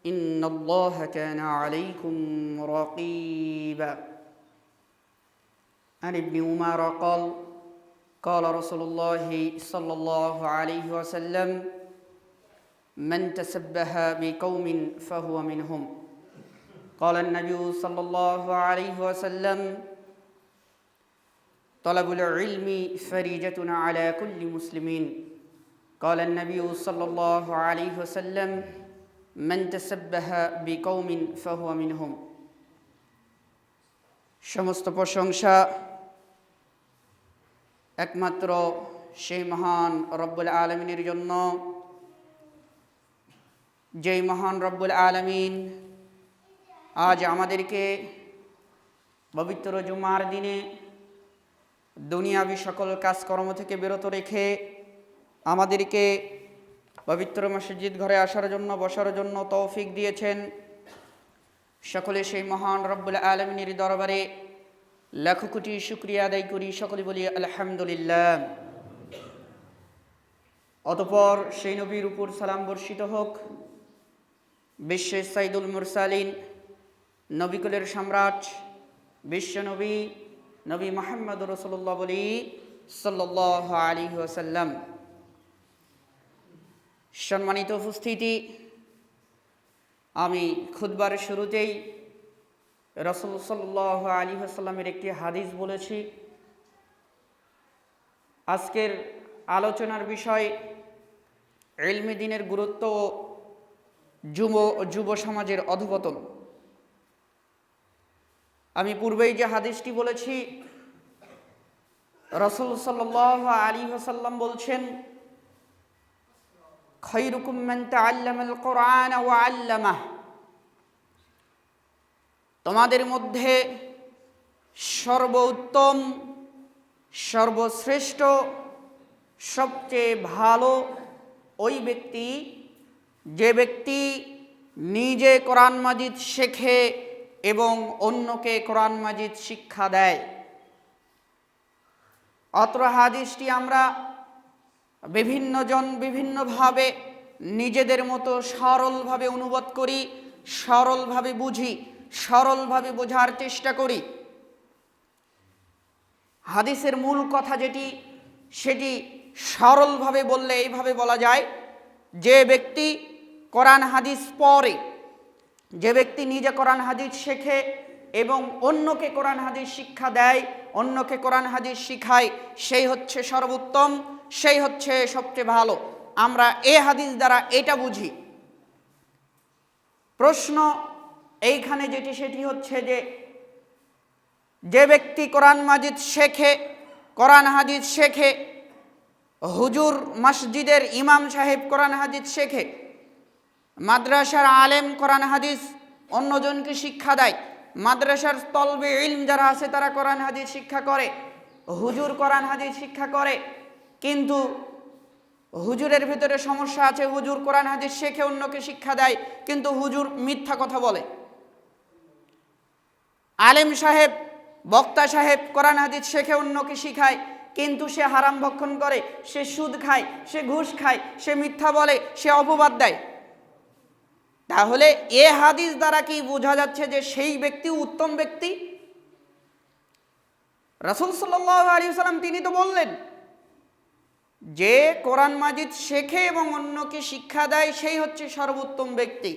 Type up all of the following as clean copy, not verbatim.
إن الله كان عليكم رقيبا. عن ابن عمر قال قال رسول الله صلى الله عليه وسلم من تشبه بقوم فهو منهم. قال النبي صلى الله عليه وسلم طلب العلم فريضة على كل مسلم. قال النبي صلى الله عليه وسلم من تشبه بقوم فهو منهم. সমস্ত প্রশংসা একমাত্র সেই মহান রব্বুল আলামিনের জন্য, যেই মহান রব্বুল আলামিন আজ আমাদেরকে পবিত্র জুমার দিনে দুনিয়াবি সকল কাজকর্ম থেকে বিরত রেখে আমাদেরকে পবিত্র মসজিদ ঘরে আসার জন্য, বসার জন্য তৌফিক দিয়েছেন। সকলে সেই মহান রব্বুল আলামিনের দরবারে লাখ কোটি শুকরিয়া আদায় করি, সকলে বলি আলহামদুলিল্লাহ। অতঃপর সেই নবীর উপর সালাম বর্ষিত হোক, বিশ্বের সাইদুল মুরসালিন, নবিকুলের সম্রাট, বিশ্ব নবী নবী মুহাম্মদ রাসূলুল্লাহ বলি সাল্লাল্লাহু আলাইহি ওয়াসাল্লাম। সম্মানিত উপস্থিতি, আমি খুতবার শুরুতেই রাসূল সাল্লাল্লাহু আলাইহি ওয়াসাল্লামের একটি হাদিস বলেছি। আজকের আলোচনার বিষয় ইলমে দ্বীনের গুরুত্ব ও যুব সমাজের অধঃপতন। আমি পূর্বেই যে হাদিসটি বলেছি, রাসূল সাল্লাল্লাহু আলাইহি ওয়াসাল্লাম বলছেন, খায়রুকুম মান তাআল্লামাল কুরআন ওয়া আল্লামাহ। তোমাদের মধ্যে সর্বোত্তম, সর্বশ্রেষ্ঠ, সবচেয়ে ভালো ওই ব্যক্তি যে ব্যক্তি নিজে কোরআন মাজিদ শেখে এবং অন্যকে কোরআন মাজিদ শিক্ষা দেয়। অত্র হাদিসটি আমরা বিভিন্নজন বিভিন্নভাবে নিজেদের মতো সরলভাবে অনুবাদ করি, সরলভাবে বুঝি, সরলভাবে বোঝার চেষ্টা করি। হাদিসের মূল কথা যেটি, সেটি সরলভাবে বললে এইভাবে বলা যায়, যে ব্যক্তি কোরআন হাদিস পড়ে, যে ব্যক্তি নিজে কোরআন হাদিস শেখে এবং অন্যকে কোরআন হাদিস শিক্ষা দেয়, অন্যকে কোরআন হাদিস শিখায়, সেই হচ্ছে সর্বোত্তম, সেই হচ্ছে সবচেয়ে ভালো। আমরা এই হাদিস দ্বারা এটা বুঝি। প্রশ্ন এইখানে যেটি, সেটি হচ্ছে যে ব্যক্তি কোরআন মাজিদ শেখে, কোরআন হাদিস শেখে, হুজুর মসজিদের ইমাম সাহেব কোরআন হাদিস শেখে, মাদ্রাসার আলেম কোরআন হাদিস অন্যজনকে শিক্ষা দেয়, মাদ্রাসার তলবে ইলম যারা আছে তারা কোরআন হাদিস শিক্ষা করে, হুজুর কোরআন হাদিস শিক্ষা করে, কিন্তু হুজুরের ভিতরে সমস্যা আছে। হুজুর কোরআন হাদিস শেখে অন্যকে শিক্ষা দেয়, কিন্তু হুজুর মিথ্যা কথা বলে। আলেম সাহেব, বক্তা সাহেব কোরআন হাদিস শেখে অন্যকে শিখায়, কিন্তু সে হারাম ভক্ষণ করে, সে সুদ খায়, সে ঘুষ খায়, সে মিথ্যা বলে, সে অপবাদ দেয়। তাহলে এ হাদিস দ্বারা কি বোঝা যাচ্ছে যে সেই ব্যক্তি উত্তম ব্যক্তি? রাসূল সাল্লাল্লাহু আলাইহি ওয়াসাল্লাম তিনি তো বললেন, যে কোরআন মাজিদ শেখে এবং অন্যকে শিক্ষা দেয় সেই হচ্ছে সর্বোত্তম ব্যক্তি।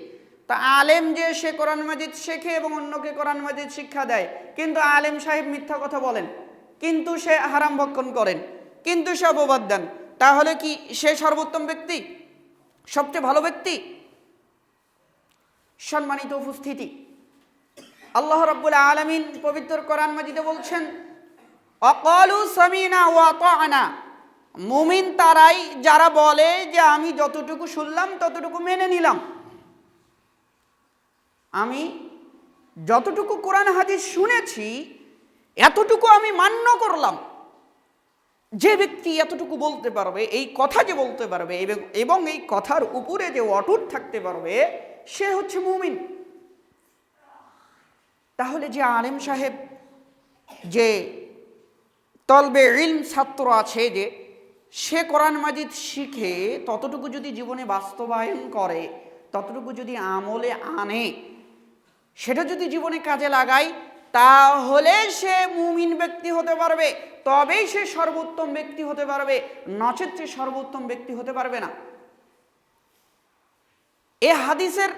তা আলেম যে সে কোরআন মাজিদ শেখে এবং অন্যকে কোরআন মাজিদ শিক্ষা দেয়, কিন্তু আলেম সাহেব মিথ্যা কথা বলেন, কিন্তু সে হারাম ভক্ষণ করেন, কিন্তু সে অপবাদ দেন, তাহলে কি সে সর্বোত্তম ব্যক্তি, সবচেয়ে ভালো ব্যক্তি? সম্মানিত উপস্থিতি, আল্লাহ রাব্বুল আলামিন পবিত্র কোরআন মাজিদে বলছেন, অকালু সামিনা ওয়া আতানা। মুমিন তারাই যারা বলে যে আমি যতটুকু শুনলাম ততটুকু মেনে নিলাম, আমি যতটুকু কোরআন হাদিস শুনেছি এতটুকু আমি মান্য করলাম। যে ব্যক্তি এতটুকু বলতে পারবে, এই কথা যে বলতে পারবে এবং এই কথার উপরে যে অটুট থাকতে পারবে, সে হচ্ছে মুমিন। তাহলে যে আলেম সাহেব, যে তলবে ইলম ছাত্র আছে, যে সে কোরআন মাজিদ শিখে ততটুকু যদি জীবনে বাস্তবায়ন করে, ততটুকু যদি আমলে আনে, সেটা যদি জীবনে কাজে লাগায়, তাহলে সে মুমিন ব্যক্তি হতে পারবে, তবেই সে সর্বোত্তম ব্যক্তি হতে পারবে, নচেত সে সর্বোত্তম ব্যক্তি হতে পারবে না। এ হাদিসের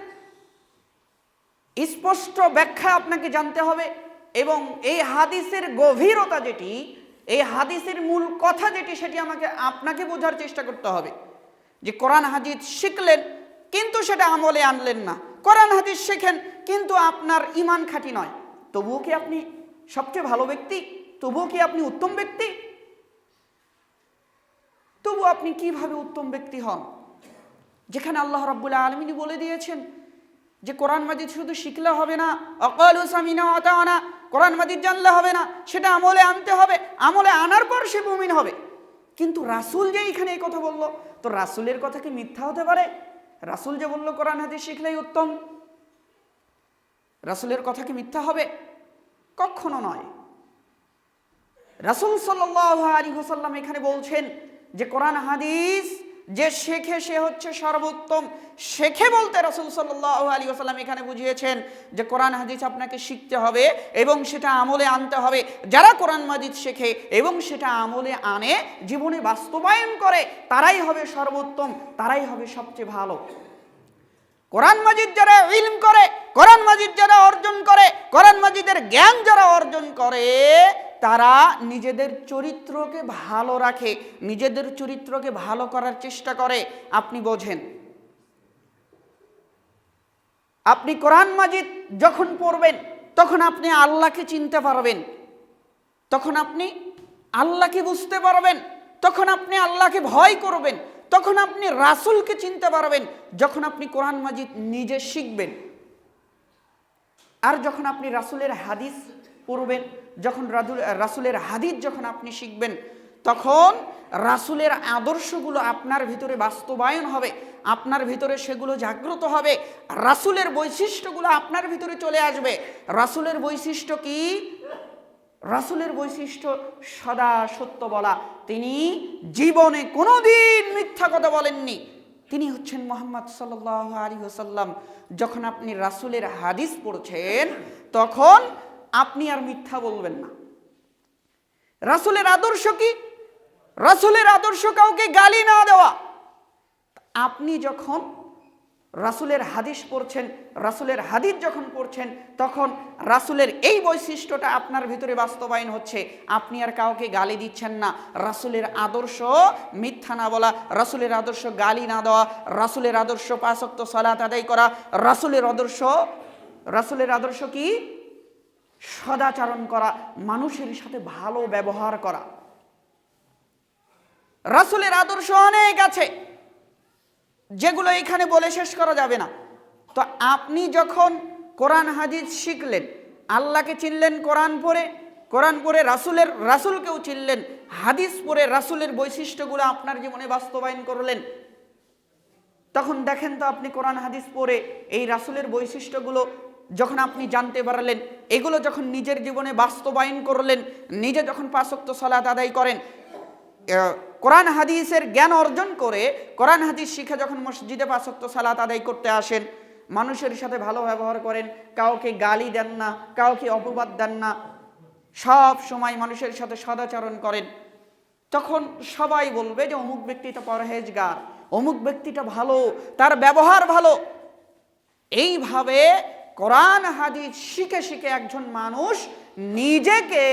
স্পষ্ট ব্যাখ্যা আপনাকে জানতে হবে, এবং এই হাদিসের গভীরতা যেটি, এই হাদিসের মূল কথা যেটি, সেটি আপনাকে বোঝার চেষ্টা করতে হবে। যে কোরআন হাদিস শিখলেন কিন্তু সেটা আমলে আনলেন না, কোরআন হাদিস শেখেন কিন্তু আপনার ঈমান খাঁটি নয়, তবুও কি আপনি সবচেয়ে ভালো ব্যক্তি? তবুও কি আপনি উত্তম ব্যক্তি? তবু আপনি কিভাবে উত্তম ব্যক্তি হন, যেখানে আল্লাহ রাব্বুল আলামিন বলে দিয়েছেন যে কোরআন মাজিদ শুধু শিখলে হবে না, আকালু সামিনা ওয়া আতানা, কোরআন মাজিদ জানলে হবে না, সেটা আমলে আনতে হবে, আমলে আনার পর সে মুমিন হবে। কিন্তু রাসূল যে এখানে এই কথা বলল, তো রাসূলের কথা কি মিথ্যা হতে পারে? রাসূল যে বলল কোরআন হাদিস শিখলেই উত্তম, রাসূলের কথা কি মিথ্যা হবে? কখনো নয়। রাসূল সাল্লাল্লাহু আলাইহি ওয়াসাল্লাম এখানে বলছেন যে কোরআন হাদিস যে শেখে সে হচ্ছে সর্বোত্তম। শেখে বলতে রাসূল সাল্লাল্লাহু আলাইহি ওয়াসাল্লাম এখানে বুঝিয়েছেন যে কোরআন হাদিস আপনাকে শিখতে হবে এবং সেটা আমলে আনতে হবে। যারা কোরআন মাজিদ শেখে এবং সেটা আমলে আনে, জীবনে বাস্তবায়ন করে, তারাই হবে সর্বোত্তম, তারাই হবে সবচেয়ে ভালো। কোরআন মাজিদ যারা ইলম করে, কোরআন মাজিদ যারা অর্জন করে, কোরআন মাজিদের জ্ঞান যারা অর্জন করে, তারা নিজেদের চরিত্রকে ভালো রাখে, নিজেদের চরিত্রকে ভালো করার চেষ্টা করে। আপনি বোঝেন, আপনি কোরআন মাজিদ যখন পড়বেন তখন আপনি আল্লাহকে চিনতে পারবেন, তখন আপনি আল্লাহকে বুঝতে পারবেন, তখন আপনি আল্লাহকে ভয় করবেন, তখন আপনি রাসূলকে চিনতে পারবেন, যখন আপনি কোরআন মাজিদ নিজে শিখবেন। আর যখন আপনি রাসূলের হাদিস পড়বেন, যখন রাসূলের হাদিস যখন আপনি শিখবেন, তখন রাসূলের আদর্শগুলো আপনার ভিতরে বাস্তবায়ন হবে, আপনার ভিতরে সেগুলো জাগ্রত হবে, রাসূলের বৈশিষ্ট্যগুলো আপনার ভিতরে চলে আসবে। রাসূলের বৈশিষ্ট্য কি? রাসূলের বৈশিষ্ট্য সদা সত্য বলা। তিনি জীবনে কোনোদিন মিথ্যা কথা বলেননি। তিনি হচ্ছেন মুহাম্মদ সাল্লাল্লাহু আলাইহি ওয়াসাল্লাম। যখন আপনি রাসূলের হাদিস পড়ছেন, তখন আপনি আর মিথ্যা বলবেন না। রাসূলের আদর্শ কি? রাসূলের আদর্শ কাউকে গালি না দেওয়া। আপনি যখন রাসূলের হাদিস পড়ছেন, রাসূলের হাদিস যখন পড়ছেন, তখন রাসূলের এই বৈশিষ্ট্যটা আপনার ভিতরে বাস্তবায়ন হচ্ছে। আপনি আর কাউকে গালি দিচ্ছেন না। রাসূলের আদর্শ মিথ্যা না বলা, রাসূলের আদর্শ গালি না দেওয়া, রাসূলের আদর্শ ৫ ওয়াক্ত সালাত আদায় করা, রাসূলের আদর্শ কি? সদাচরণ করা, মানুষের সাথে ভালো ব্যবহার করা। রাসূলের আদর্শ অনেক আছে, যেগুলো এখানে বলে শেষ করা যাবে না। তো আপনি যখন কোরআন হাদিস শিখলেন, আল্লাহকে চিনলেন কোরআন পড়ে, রাসূলকেও চিনলেন, হাদিস পড়ে রাসূলের বৈশিষ্ট্যগুলো আপনার জীবনে বাস্তবায়ন করলেন, তখন দেখেন তো আপনি কোরআন হাদিস পড়ে এই রাসূলের বৈশিষ্ট্যগুলো যখন আপনি জানতে পারলেন, এগুলো যখন নিজের জীবনে বাস্তবায়ন করলেন, নিজে যখন ৫ ওয়াক্ত সালাত আদায় করেন, কোরআন হাদিসের জ্ঞান অর্জন করে, কোরআন হাদিস শিখে যখন মসজিদে ৫ ওয়াক্ত সালাত আদায় করতে আসেন, মানুষের সাথে ভালো ব্যবহার করেন, কাউকে গালি দেন না, কাউকে অপবাদ দেন না, সব সময় মানুষের সাথে সদাচরণ করেন, তখন সবাই বলবে যে অমুক ব্যক্তিটা পরহেজগার, অমুক ব্যক্তিটা ভালো, তার ব্যবহার ভালো। এইভাবে কোরআন হাদিস শিখে শিখে একজন মানুষ নিজেকে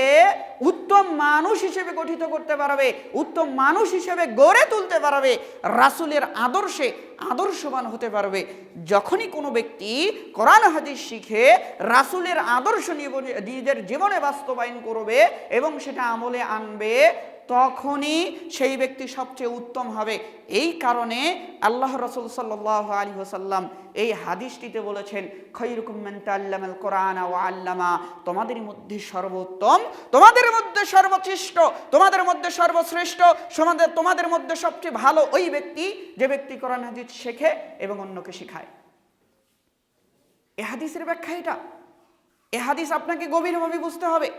উত্তম মানুষ হিসেবে গঠিত করতে পারবে, উত্তম মানুষ হিসেবে গড়ে তুলতে পারবে, রাসূলের আদর্শে আদর্শবান হতে পারবে। যখনই কোনো ব্যক্তি কোরআন হাদিস শিখে রাসূলের আদর্শ নিজের জীবনে বাস্তবায়ন করবে এবং সেটা আমলে আনবে, তখনই সেই ব্যক্তি সবচেয়ে উত্তম হবে। এই কারণে আল্লাহ রাসূল সাল্লাল্লাহু আলাইহি ওয়াসাল্লাম এই হাদিসটিতে বলেছেন, খায়রুকুম মান তাআল্লামাল কোরআন ওয়া আল্লামা, তোমাদের মধ্যে সর্বোত্তম, তোমাদের মধ্যে সর্বশ্রেষ্ঠ, তোমাদের মধ্যে সর্বশ্রেষ্ঠ, তোমাদের মধ্যে সবচেয়ে ভালো ওই ব্যক্তি যে ব্যক্তি কোরআন হাদিস শেখে এবং অন্যকে শেখায়। এই হাদিসের ব্যাখ্যা এটা। এই হাদিস আপনাকে গভীরভাবে বুঝতে হবে।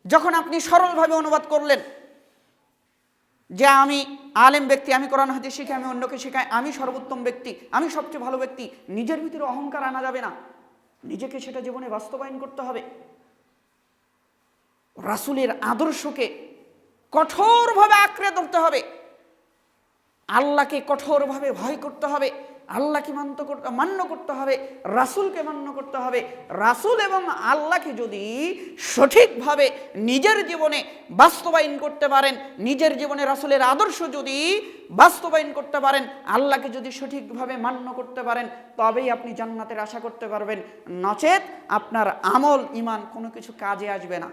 যখন আপনি সরলভাবে অনুবাদ করলেন, যে আমি আলেম ব্যক্তি, আমি কোরআন হাদিস শিখে আমি অন্যকে শেখাই, আমি সর্বোত্তম ব্যক্তি, আমি সবচেয়ে ভালো ব্যক্তি, নিজের ভিতরে অহংকার আনা যাবে না, নিজেকে সেটা জীবনে বাস্তবায়ন করতে হবে। রাসূলের আদর্শকে কঠোরভাবে আঁকড়ে ধরতে হবে, আল্লাহকে কঠোরভাবে ভয় করতে হবে, আল্লাহকে মান্য করতে হবে, রাসূলকে মান্য করতে হবে। রাসূল এবং আল্লাহকে যদি সঠিকভাবে নিজের জীবনে বাস্তবায়ন করতে পারেন, নিজের জীবনে রাসূলের আদর্শ যদি বাস্তবায়ন করতে পারেন, আল্লাহকে যদি সঠিকভাবে মান্য করতে পারেন, তবেই আপনি জান্নাতের আশা করতে পারবেন। নচেত আপনার আমল ঈমান কোনো কিছু কাজে আসবে না।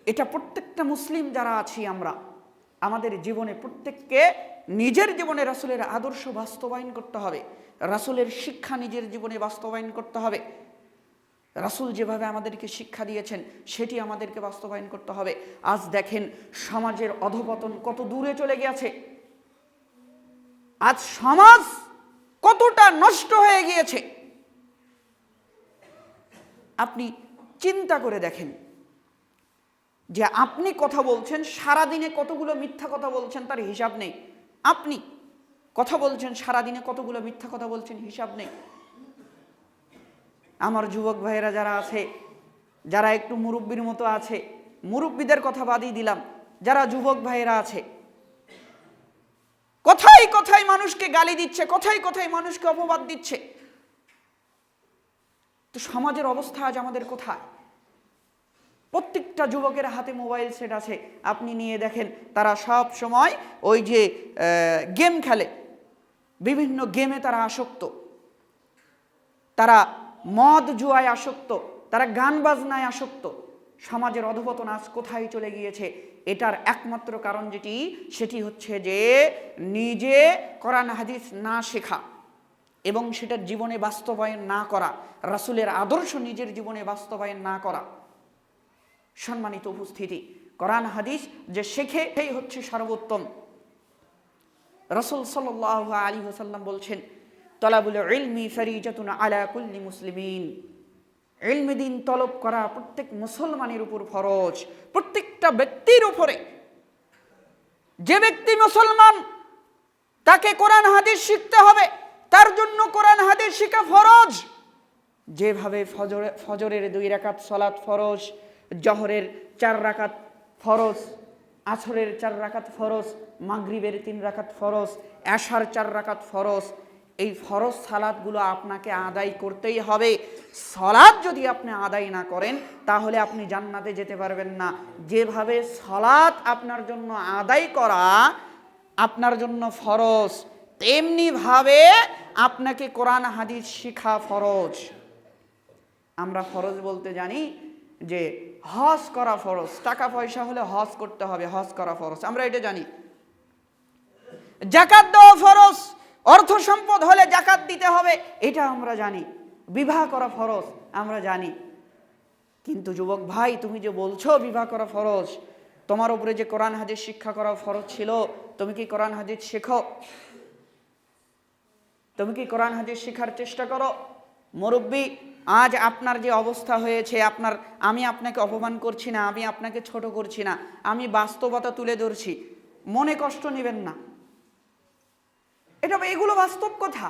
এটা প্রত্যেকটা মুসলিম যারা আছি আমরা, আমাদের জীবনে প্রত্যেককে নিজের জীবনে রাসূলের আদর্শ বাস্তবায়ন করতে হবে, রাসূলের শিক্ষা নিজের জীবনে বাস্তবায়ন করতে হবে। রাসূল যেভাবে আমাদেরকে শিক্ষা দিয়েছেন সেটি আমাদেরকে বাস্তবায়ন করতে হবে। আজ দেখেন সমাজের অধঃপতন কত দূরে চলে গিয়েছে, আজ সমাজ কতটা নষ্ট হয়ে গিয়েছে। আপনি চিন্তা করে দেখেন যে আপনি কথা বলছেন, সারাদিনে কতগুলো মিথ্যা কথা বলছেন তার হিসাব নেই। আপনি কথা বলছেন, সারাদিনে কতগুলো মিথ্যা কথা বলছেন হিসাব নেই। আমার যুবক ভাইয়েরা যারা আছে, যারা একটু মুরব্বীর মতো আছে, মুরব্বীদের কথা বাদই দিলাম, যারা যুবক ভাইয়েরা আছে, কথায় কথায় মানুষকে গালি দিচ্ছে, কথায় কথায় মানুষকে অপবাদ দিচ্ছে। তো সমাজের অবস্থা আজ আমাদের কোথায়? প্রত্যেকটা যুবকের হাতে মোবাইল সেট আছে, আপনি নিয়ে দেখেন তারা সব সময় ওই যে গেম খেলে, বিভিন্ন গেমে তারা আসক্ত, তারা মদ জুয়ায় আসক্ত, তারা গান বাজনায় আসক্ত। সমাজের অধঃপতন আজ কোথায় চলে গিয়েছে? এটার একমাত্র কারণ যেটি, সেটি হচ্ছে যে নিজে কোরআন হাদিস না শেখা এবং সেটার জীবনে বাস্তবায়ন না করা, রাসূলের আদর্শ নিজের জীবনে বাস্তবায়ন না করা। সম্মানিত উপস্থিতি, কোরআন হাদিস যে শেখে সেই হচ্ছে সর্বোত্তম। রাসূল সাল্লাল্লাহু আলাইহি ওয়াসাল্লাম বলছেন, তলাবুল ইলমি ফরিজাতুন আলা কুল্লি মুসলিমিন। ইলম দ্বীন তলব করা প্রত্যেক মুসলমানের উপর ফরজ, প্রত্যেকটা ব্যক্তির উপরে। যে ব্যক্তি মুসলমান তাকে কোরআন হাদিস শিখতে হবে, তার জন্য কোরআন হাদিস শেখা ফরজ। যেভাবে ফজরের 2 রাকাত সালাত ফরজ, জোহরের 4 রাকাত ফরজ, আসরের 4 রাকাত ফরজ, মাগরিবের 3 রাকাত ফরজ, এশার 4 রাকাত ফরজ, এই ফরজ সালাতগুলো আপনাকে আদায় করতেই হবে। সালাত যদি আপনি আদায় না করেন তাহলে আপনি জান্নাতে যেতে পারবেন না। যেভাবে সালাত আপনার জন্য আদায় করা আপনার জন্য ফরজ, তেমনি ভাবে আপনাকে কোরআন হাদিস শিখা ফরজ। আমরা ফরজ বলতে জানি যে হজ করা ফরজ, টাকা পয়সা হলে হজ করতে হবে, হজ করা ফরজ, আমরা এটা জানি। যাকাত দেওয়া ফরজ, অর্থ সম্পদ হলে যাকাত দিতে হবে, এটা আমরা জানি। বিবাহ করা ফরজ, আমরা জানি। কিন্তু যুবক ভাই, তুমি যে বলছো বিবাহ করা ফরজ, তোমার উপরে যে কোরআন হাদিস শিক্ষা করা ফরজ ছিল, তুমি কি কোরআন হাদিস শেখো? তুমি কি কোরআন হাদিস শেখার চেষ্টা করো? মুরব্বী, আজ আপনার যে অবস্থা হয়েছে, আমি আপনাকে অপমান করছি না, আমি আপনাকে ছোট করছি না, আমি বাস্তবতা তুলে ধরছি, মনে কষ্ট নেবেন না। এগুলো বাস্তব কথা।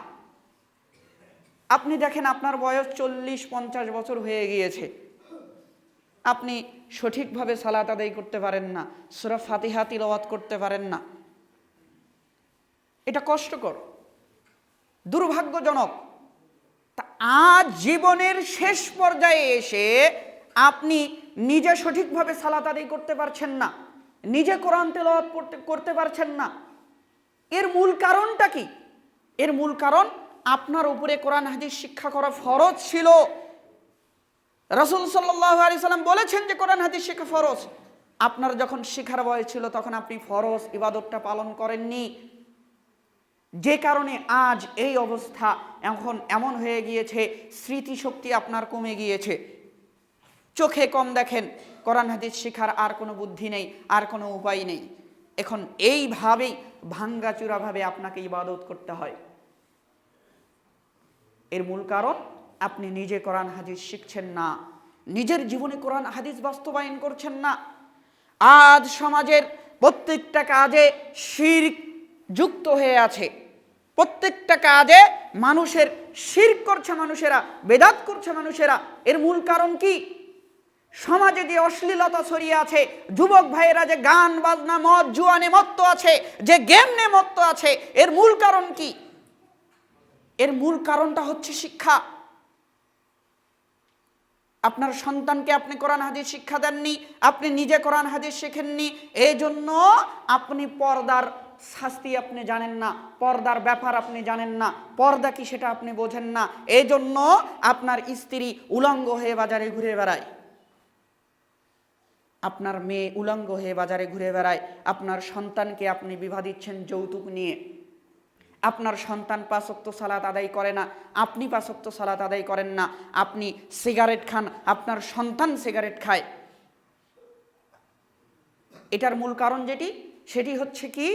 আপনি দেখেন আপনার বয়স 40-50 বছর হয়ে গিয়েছে, আপনি সঠিকভাবে সালাত আদায় করতে পারেন না, সূরা ফাতিহা তিলাওয়াত করতে পারেন না। এটা কষ্টকর, দুর্ভাগ্যজনক। আজ জীবনের শেষ পর্যায়ে এসে আপনি নিজে সঠিকভাবে সালাত আদায় করতে পারছেন না, নিজে কোরআন তেলাওয়াত করতে পারছেন না। এর মূল কারণটা কি? এর মূল কারণ আপনার উপরে কোরআন হাদিস শিক্ষা করা ফরজ ছিল। রাসূল সাল্লাল্লাহু আলাইহি সাল্লাম বলেছেন যে কোরআন হাদিস শেখা ফরজ। আপনার যখন শিখার বয়স ছিল তখন আপনি ফরজ ইবাদতটা পালন করেননি, যে কারণে আজ এই অবস্থা। এখন এমন হয়ে গিয়েছে, স্মৃতিশক্তি আপনার কমে গিয়েছে, চোখে কম দেখেন, কোরআন হাদিস শেখার আর কোনো বুদ্ধি নেই, আর কোনো উপায় নেই। এখন এইভাবেই ভাঙ্গাচুরাভাবে আপনাকে ইবাদত করতে হয়। এর মূল কারণ আপনি নিজে কোরআন হাদিস শিখছেন না, নিজের জীবনে কোরআন হাদিস বাস্তবায়ন করছেন না। আজ সমাজের প্রত্যেকটা কাজে শিরক যুক্ত হয়ে আছে। প্রত্যেকটা কাজে মানুষের শিরক করছে মানুষেরা, বেদাত করছে মানুষেরা। এর মূল কারণ কি? সমাজে যে অশ্লীলতা ছড়িয়ে আছে, যুবক ভাইয়েরা যে গান বাজনা মদ জুয়ানে মত্ত আছে, যে গেম নিয়ে মত্ত আছে, এর মূল কারণ কি? এর মূল কারণটা হচ্ছে শিক্ষা। আপনার সন্তানকে আপনি কোরআন হাদিস শিক্ষা দেননি, আপনি নিজে কোরআন হাদিস শেখেননি, এই জন্য আপনি পর্দার শাস্তি আপনি জানেন না, পর্দার ব্যাপার আপনি জানেন না, পর্দা কি সেটা আপনি বোঝেন না। এই জন্য আপনার স্ত্রী উলঙ্গ হয়ে বাজারে ঘুরে বেড়ায়, আপনার মেয়ে উলঙ্গ হয়ে বাজারে ঘুরে বেড়ায়, আপনার সন্তানকে আপনি বিবাহ দিচ্ছেন যৌতুক নিয়ে, আপনার সন্তান ৫ ওয়াক্ত সালাত আদায় করে না, আপনি ৫ ওয়াক্ত সালাত আদায় করেন না, আপনি সিগারেট খান, আপনার সন্তান সিগারেট খায়। এটার মূল কারণ সেটি হচ্ছে কি,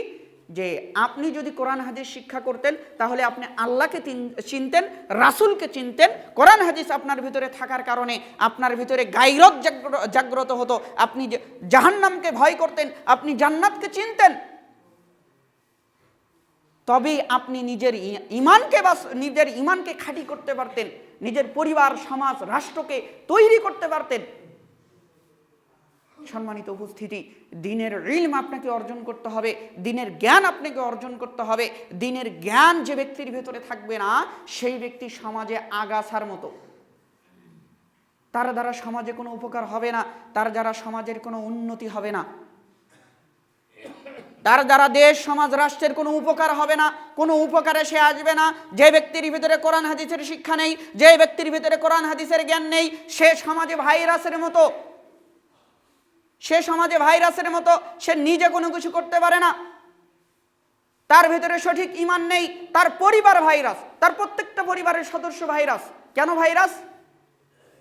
যে আপনি যদি কোরআন হাদিস শিক্ষা করতেন তাহলে আপনি আল্লাহকে চিনতেন, রাসূলকে চিনতেন। কোরআন হাদিস আপনার ভিতরে থাকার কারণে আপনার ভিতরে গায়রত জাগ্রত হতো, আপনি জাহান্নামকে ভয় করতেন, আপনি জান্নাতকে চিনতেন। তবে আপনি নিজের ইমানকে খাঁটি করতে পারতেন, নিজের পরিবার, সমাজ, রাষ্ট্রকে তৈরি করতে পারতেন। সম্মানিত উপস্থিতি, দ্বীনের ইলম আপনাকে অর্জন করতে হবে, দ্বীনের জ্ঞান আপনাকে অর্জন করতে হবে। দ্বীনের জ্ঞান যে ব্যক্তির ভেতরে থাকবে না, সেই ব্যক্তি সমাজে আগাছার মতো, তার দ্বারা সমাজে কোনো উপকার হবে না, তার দ্বারা সমাজের কোনো উন্নতি হবে না, তার দ্বারা দেশ সমাজ রাষ্ট্রের কোনো উপকার হবে না, কোনো উপকারে সে আসবে না। যে ব্যক্তির ভিতরে কোরআন হাদিসের শিক্ষা নেই, যে ব্যক্তির ভিতরে কোরআন হাদিসের জ্ঞান নেই, সে সমাজে ভাইরাসের মতো, সে নিজে কোনো কিছু করতে পারে না। তার ভিতরে সঠিক ঈমান নেই, তার পরিবার ভাইরাস, তার প্রত্যেকটা পরিবারের সদস্য ভাইরাস। কেন ভাইরাস?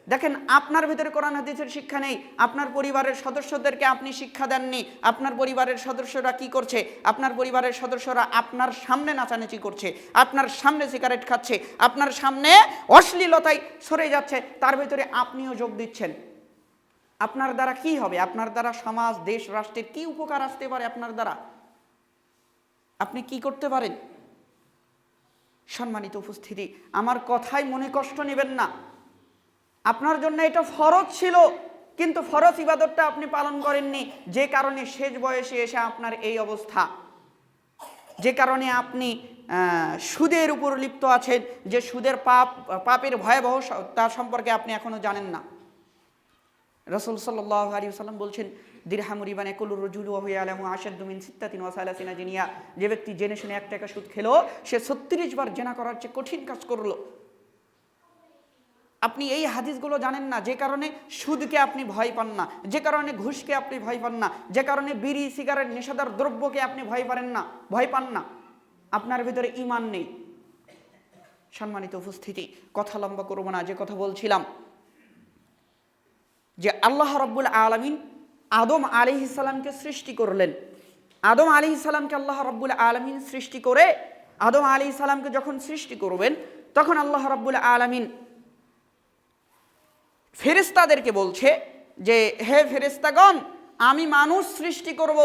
দেখেন, আপনার ভিতরে কোরআন হাদিসের শিক্ষা নেই, আপনার পরিবারের সদস্যদেরকে আপনি শিক্ষা দেননি। আপনার পরিবারের সদস্যরা কি করছে? আপনার পরিবারের সদস্যরা আপনার সামনে নাচানাচি করছে, আপনার সামনে সিগারেট খাচ্ছে, আপনার সামনে অশ্লীলতায় সরে যাচ্ছে, তার ভিতরে আপনিও যোগ দিচ্ছেন। আপনার দ্বারা কি হবে? আপনার দ্বারা সমাজ, দেশ, রাষ্ট্রের কি উপকার আসতে পারে? আপনার দ্বারা আপনি কি করতে পারেন? সম্মানিত উপস্থিতি, আমার কথায় মনে কষ্ট নেবেন না। আপনার জন্য এটা ফরজ ছিল, কিন্তু ফরজ ইবাদতটা আপনি পালন করেননি, যে কারণে শেষ বয়সে এসে আপনার এই অবস্থা, যে কারণে আপনি সুদের উপর লিপ্ত আছেন, যে সুদের পাপের ভয়াবহতা সম্পর্কে আপনি এখনো জানেন না। রাসূল সাল্লাল্লাহু আলাইহি ওয়াসাল্লাম বলছেন, দিরহামু রিবান ইয়াকুলুর রাজুলু ওয়া হুয়া ইয়ালামু আশাদ্দু মিন সিত্তাতিন ওয়া সালাসিনা জিনিয়া। যে ব্যক্তি জেনে শুনে 1 টাকা সুদ খেলো, সে 36 বার জিনা করার চেয়ে কঠিন কাজ করলো। আপনি এই হাদিসগুলো জানেন না, যে কারণে সুদকে আপনি ভয় পান না, যে কারণে ঘুষকে আপনি ভয় পান না, যে কারণে বিড়ি সিগারেট নেশাদার দ্রব্যকে আপনি ভয় পান না। আপনার ভিতরে ঈমান নেই। সম্মানিত উপস্থিতি, কথা লম্বা করব না, যে কথা বলছিলাম, যে আল্লাহ রাব্বুল আলামিন আদম আলাইহিস সালামকে সৃষ্টি করলেন। আদম আলাইহিস সালামকে আল্লাহ রাব্বুল আলামিন সৃষ্টি করে, আদম আলাইহিস সালামকে যখন সৃষ্টি করবেন, তখন আল্লাহ রাব্বুল আলামিন ফেরেশতাদেরকে বলছে যে, হে ফেরেশতাগণ, আমি মানুষ সৃষ্টি করব,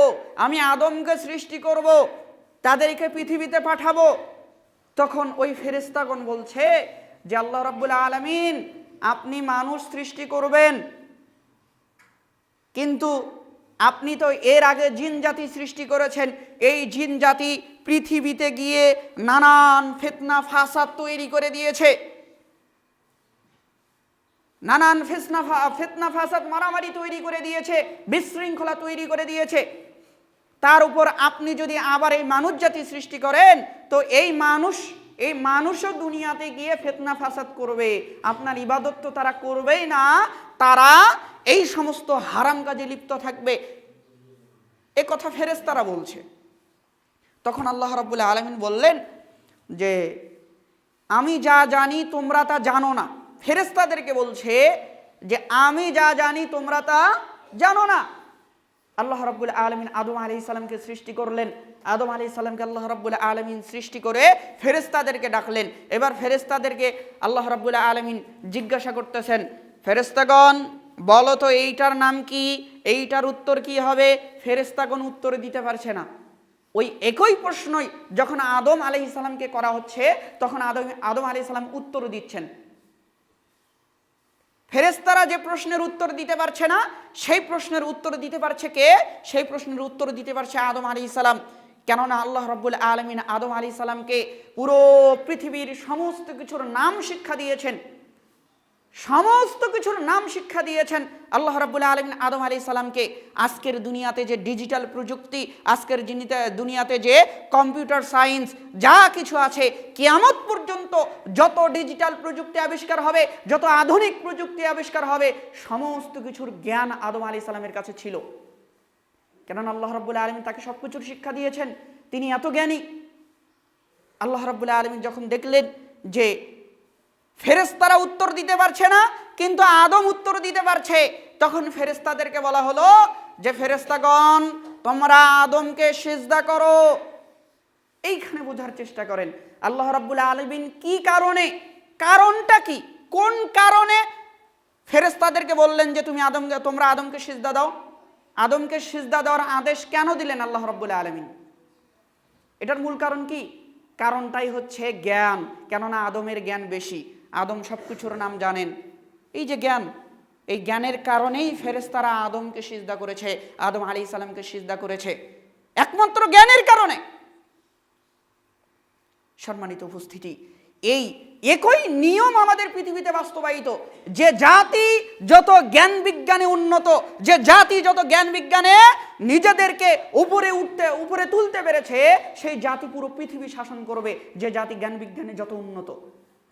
আমি আদমকে সৃষ্টি করব, তাদেরকে পৃথিবীতে পাঠাবো। তখন ওই ফেরেশতাগণ বলছে যে, আল্লাহ রাব্বুল আলামিন, আপনি মানুষ সৃষ্টি করবেন, কিন্তু আপনি তো এর আগে জিন জাতি সৃষ্টি করেছেন। এই জিন জাতি পৃথিবীতে গিয়ে নানান ফিতনা ফাসাদ তৈরি করে দিয়েছে, নানান ফিতনা ফাসাদ মারামারি তৈরি করে দিয়েছে, বিশৃঙ্খলা তৈরি করে দিয়েছে। তার উপর আপনি যদি আবার এই মানুষ জাতি সৃষ্টি করেন, তো এই মানুষও দুনিয়াতে গিয়ে ফিতনা ফাসাদ করবে। আপনার ইবাদত তো তারা করবেই না, তারা এই সমস্ত হারাম কাজে লিপ্ত থাকবে। এ কথা ফেরেশতারা বলছে। তখন আল্লাহ রাব্বুল আলামিন বললেন যে, আমি যা জানি তোমরা তা জানো না। ফেরেশতাদেরকে বলছে যে, আমি যা জানি তোমরা তা জানো না। আল্লাহ রাব্বুল আলামিন আদম আলাইহিস সালামকে সৃষ্টি করলেন। আদম আলাইহিস সালামকে আল্লাহ রাব্বুল আলামিন সৃষ্টি করে ফেরেশতাদেরকে ডাকলেন। এবার ফেরেশতাদেরকে আল্লাহ রাব্বুল আলামিন জিজ্ঞাসা করতেছেন, ফেরেশতাগণ বলো তো এইটার নাম কি, এইটার উত্তর কি হবে? ফেরেশতাগণ উত্তর দিতে পারছে না। ওই একই প্রশ্নই যখন আদম আলাইহিস সালামকে করা হচ্ছে, তখন আদম আলাইহিস সালাম উত্তর দিচ্ছেন। ফেরেশতারা যে প্রশ্নের উত্তর দিতে পারছে না, সেই প্রশ্নের উত্তর দিতে পারছে কে? সেই প্রশ্নের উত্তর দিতে পারছে আদম আলাইহিস সালাম। কেননা আল্লাহ রাব্বুল আলামিন আদম আলাইহিস সালামকে পুরো পৃথিবীর সমস্ত কিছুর নাম শিক্ষা দিয়েছেন। সমস্ত কিছুর নাম শিক্ষা দিয়েছেন আল্লাহ রাব্বুল আলামিন আদম আলাইহিস সালামকে। আজকের দুনিয়াতে যে ডিজিটাল প্রযুক্তি, আজকের দুনিয়াতে যে কম্পিউটার সায়েন্স যা কিছু আছে, কিয়ামত পর্যন্ত যত ডিজিটাল প্রযুক্তি আবিষ্কার হবে, যত আধুনিক প্রযুক্তি আবিষ্কার হবে, সমস্ত কিছুর জ্ঞান আদম আলাইহিস সালামের কাছে ছিল। কেননা আল্লাহ রাব্বুল আলামিন তাকে সব কিছুর শিক্ষা দিয়েছেন, তিনি এত জ্ঞানী। আল্লাহ রাব্বুল আলামিন যখন দেখলেন যে ফেরেশতারা উত্তর দিতে পারছে না, কিন্তু আদম উত্তর দিতে পারছে, তখন ফেরেশতাদেরকে বলা হলো যে ফেরেশতাগণ তোমরা আদমকে সিজদা করো। এইখানে বোঝার চেষ্টা করেন আল্লাহ রাব্বুল আলামিন কি কারণে, কারণটা কি, কোন কারণে ফেরেশতাদেরকে বললেন যে তোমরা আদমকে সিজদা দাও? আদমকে সিজদা দেওয়ার আদেশ কেন দিলেন আল্লাহ রাব্বুল আলামিন? এটার মূল কারণ কি? কারণটাই হচ্ছে জ্ঞান। কেননা আদমের জ্ঞান বেশি, আদম সব কিছুর নাম জানেন। এই যে জ্ঞান, এই জ্ঞানের কারণেই ফেরেশতারা আদমকে সিজদা করেছে, আদম আলাইহিস সালামকে সিজদা করেছে, একমাত্র জ্ঞানের কারণে। সম্মানিত উপস্থিতি, এই একই নিয়ম আমাদের পৃথিবীতে বাস্তবায়িত। যে জাতি যত জ্ঞান বিজ্ঞানে উন্নত, যে জাতি যত জ্ঞান বিজ্ঞানে নিজেদেরকে উপরে তুলতে পেরেছে, সেই জাতি পুরো পৃথিবী শাসন করবে। যে জাতি জ্ঞান বিজ্ঞানে যত উন্নত,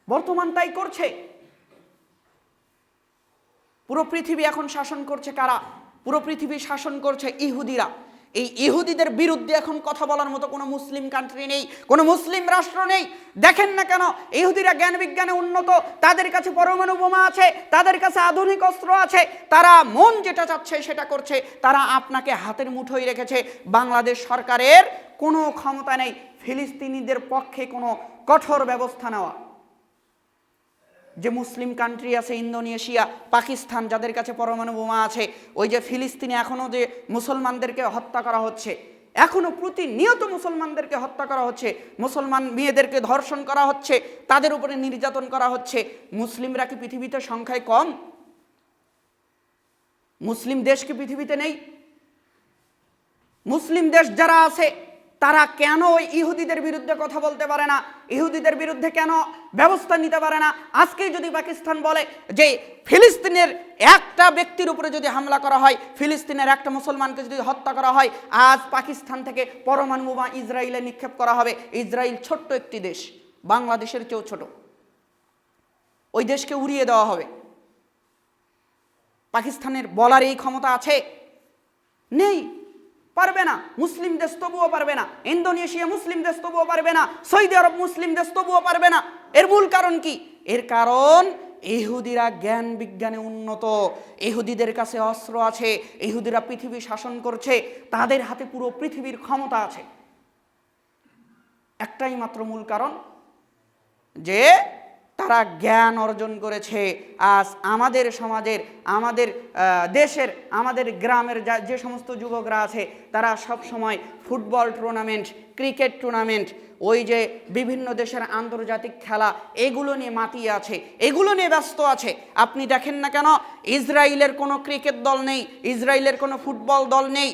বর্তমান তাই করছে। পুরো পৃথিবী এখন শাসন করছে কারা? পুরো পৃথিবী শাসন করছে ইহুদিরা। এই ইহুদিদের বিরুদ্ধে এখন কথা বলার মতো কোনো মুসলিম কান্ট্রি নেই, কোনো মুসলিম রাষ্ট্র নেই। দেখেন না কেন ইহুদিরা জ্ঞান বিজ্ঞানে উন্নত, তাদের কাছে পরমাণু বোমা আছে, তাদের কাছে আধুনিক অস্ত্র আছে, তারা মন যেটা চাচ্ছে সেটা করছে। তারা আপনাকে হাতের মুঠোয় রেখেছে। বাংলাদেশ সরকারের কোনো ক্ষমতা নেই ফিলিস্তিনিদের পক্ষে কোনো কঠোর ব্যবস্থা নেওয়া। যে মুসলিম কান্ট্রি আছে ইন্দোনেশিয়া, পাকিস্তান, যাদের কাছে পরমাণু বোমা আছে, ওই যে ফিলিস্তিনে এখনও যে মুসলমানদেরকে হত্যা করা হচ্ছে, এখনও প্রতিনিয়ত মুসলমানদেরকে হত্যা করা হচ্ছে, মুসলমান মেয়েদেরকে ধর্ষণ করা হচ্ছে, তাদের উপরে নির্যাতন করা হচ্ছে। মুসলিমরা কি পৃথিবীতে সংখ্যায় কম? মুসলিম দেশ কি পৃথিবীতে নেই? মুসলিম দেশ যারা আছে তারা কেন ওই ইহুদিদের বিরুদ্ধে কথা বলতে পারে না? ইহুদিদের বিরুদ্ধে কেন ব্যবস্থা নিতে পারে না? আজকে যদি পাকিস্তান বলে যে ফিলিস্তিনের একটা ব্যক্তির উপরে যদি হামলা করা হয়, ফিলিস্তিনের একটা মুসলমানকে যদি হত্যা করা হয়, আজ পাকিস্তান থেকে পরমাণু বোমা ইসরায়েলে নিক্ষেপ করা হবে। ইসরায়েল ছোট্ট একটি দেশ, বাংলাদেশের চেয়েও ছোট, ওই দেশকে উড়িয়ে দেওয়া হবে। পাকিস্তানের বলার এই ক্ষমতা আছে? নেই, পারবে না। মুসলিম দেশ তবুও পারবে না, ইন্দোনেশিয়া মুসলিম দেশ তবুও পারবে না, সৌদি আরব মুসলিম দেশ তবুও পারবে না। এর মূল কারণ কি? এর কারণ ইহুদিরা জ্ঞান বিজ্ঞানে উন্নত, ইহুদিদের কাছে অস্ত্র আছে, ইহুদিরা পৃথিবী শাসন করছে, তাদের হাতে পুরো পৃথিবীর ক্ষমতা আছে। একটাই মাত্র মূল কারণ, যে তারা জ্ঞান অর্জন করেছে। আজ আমাদের সমাজের, আমাদের দেশের, আমাদের গ্রামের যে সমস্ত যুবকরা আছে, তারা সব সময় ফুটবল টুর্নামেন্ট, ক্রিকেট টুর্নামেন্ট, ওই যে বিভিন্ন দেশের আন্তর্জাতিক খেলা, এগুলো নিয়ে মাতিয়ে আছে, এগুলো নিয়ে ব্যস্ত আছে। আপনি দেখেন না কেন ইসরায়েলের কোনো ক্রিকেট দল নেই, ইসরায়েলের কোনো ফুটবল দল নেই,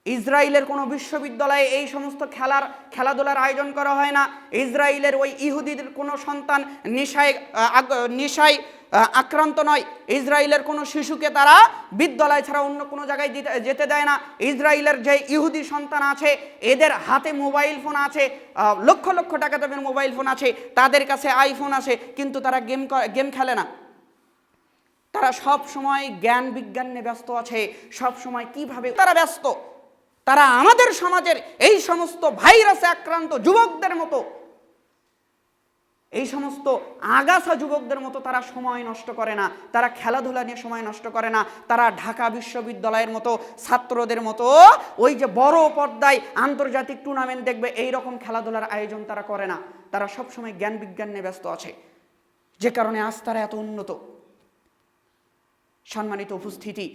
ইসরায়েলের কোনো বিশ্ববিদ্যালয়ে এই সমস্ত খেলাধুলার আয়োজন করা হয় না। ইসরায়েলের ওই ইহুদিদের কোনো সন্তান নেশায় আক্রান্ত নয়। ইসরায়েলের কোনো শিশুকে তারা বিদ্যালয় ছাড়া অন্য কোনো জায়গায় যেতে দেয় না। ইসরায়েলের যে ইহুদি সন্তান আছে, এদের হাতে মোবাইল ফোন আছে, লক্ষ লক্ষ টাকা দামের মোবাইল ফোন আছে, তাদের কাছে আইফোন আছে, কিন্তু তারা গেম খেলে না। তারা সব সময় জ্ঞান বিজ্ঞান নিয়ে ব্যস্ত আছে, সব সময় কিভাবে তারা ব্যস্ত। তারা আমাদের সমাজের এই সমস্ত ভাইরাসে আক্রান্ত যুবকদের মতো, এই সমস্ত আগাছা যুবকদের মতো তারা সময় নষ্ট করে না, তারা খেলাধুলা নিয়ে সময় নষ্ট করে না, তারা ঢাকা বিশ্ববিদ্যালয়ের মতো ছাত্রদের মতো ওই যে বড় পর্দায় আন্তর্জাতিক টুর্নামেন্ট দেখবে এই রকম খেলাধুলার আয়োজন তারা করে না। তারা সব সময় জ্ঞান বিজ্ঞান নিয়ে ব্যস্ত আছে, যে কারণে আজ তারা এত উন্নত। সম্মানিত উপস্থিতি,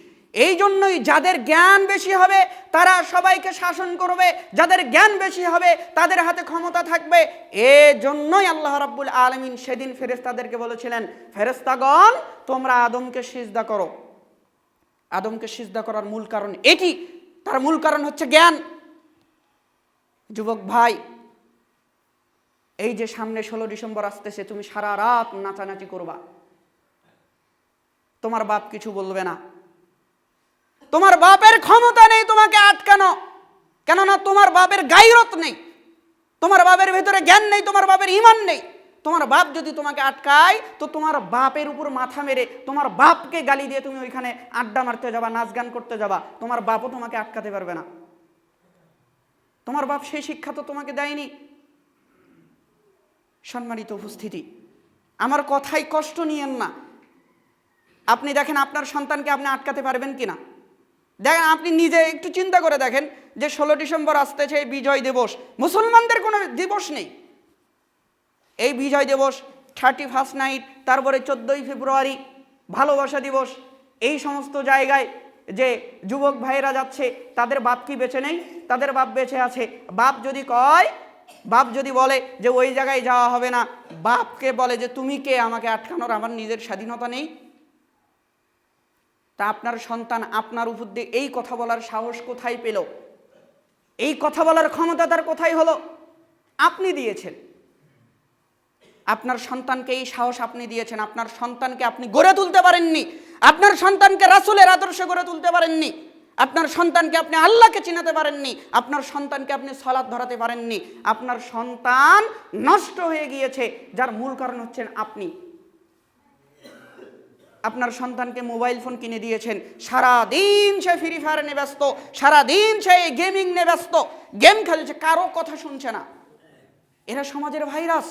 এই জন্যই যাদের জ্ঞান বেশি হবে তারা সবাইকে শাসন করবে, যাদের জ্ঞান বেশি হবে তাদের হাতে ক্ষমতা থাকবে। এজন্যই আল্লাহ রাব্বুল আলামিন সেদিন ফেরেশতাদেরকে বলেছিলেন, ফেরেশতাগণ তোমরা আদমকে সিজদা করো। আদমকে সিজদা করার মূল কারণ এটি, তার মূল কারণ হচ্ছে জ্ঞান। যুবক ভাই, এই যে সামনে 16 ডিসেম্বর আসতেছে, তুমি সারা রাত নাচানাচি করবা, তোমার বাপ কিছু বলবে না, তোমার বাপের ক্ষমতা নেই তোমাকে আটকানো, কেননা তোমার বাপের গায়রত নেই, তোমার বাপের ভেতরে জ্ঞান নেই, তোমার বাপের ঈমান নেই। তোমার বাপ যদি তোমাকে আটকায় তো তোমার বাপের উপর মাথা মেরে তোমার বাপকে গালি দিয়ে তুমি ওইখানে আড্ডা মারতে যাবা, নাচ গান করতে যাবা, তোমার বাপও তোমাকে আটকাতে পারবে না। তোমার বাপ সেই শিক্ষা তো তোমাকে দেয়নি। সম্মানিত উপস্থিতি, আমার কথায় কষ্ট নিয়েন না। আপনি দেখেন আপনার সন্তানকে আপনি আটকাতে পারবেন কিনা। দেখেন, আপনি নিজে একটু চিন্তা করে দেখেন যে 16 ডিসেম্বর আসতেছে, এই বিজয় দিবস, মুসলমানদের কোনো দিবস নেই। এই বিজয় দিবস, 31 নাইট, তারপরে 14ই ফেব্রুয়ারি ভালোবাসা দিবস, এই সমস্ত জায়গায় যে যুবক ভাইয়েরা যাচ্ছে, তাদের বাপ কি বেঁচে নেই? তাদের বাপ বেঁচে আছে। বাপ যদি কয়, বাপ যদি বলে যে ওই জায়গায় যাওয়া হবে না, বাপকে বলে যে তুমি কে আমাকে আটকানোর, আমার নিজের স্বাধীনতা নেই? তা আপনার সন্তান আপনার উপর দিয়ে এই কথা বলার সাহস কোথায় পেল? এই কথা বলার ক্ষমতা তার কোথায় হলো? আপনি দিয়েছেন। আপনার সন্তানকে এই সাহস আপনি দিয়েছেন। আপনার সন্তানকে আপনি গড়ে তুলতে পারেননি, আপনার সন্তানকে রাসূলের আদর্শে গড়ে তুলতে পারেননি, আপনার সন্তানকে আপনি আল্লাহকে চিনাতে পারেননি, আপনার সন্তানকে আপনি সালাত ধরাতে পারেননি। আপনার সন্তান নষ্ট হয়ে গিয়েছে, যার মূল কারণ হচ্ছেন আপনি। আপনার সন্তানকে মোবাইল ফোন কিনে দিয়েছেন, সারাদিন সে ফ্রি ফায়ার নিয়ে ব্যস্ত, সারাদিন সে গেমিং নিয়ে ব্যস্ত, গেম খেলছে, কারো কথা শুনছে না। এরা সমাজের ভাইরাস।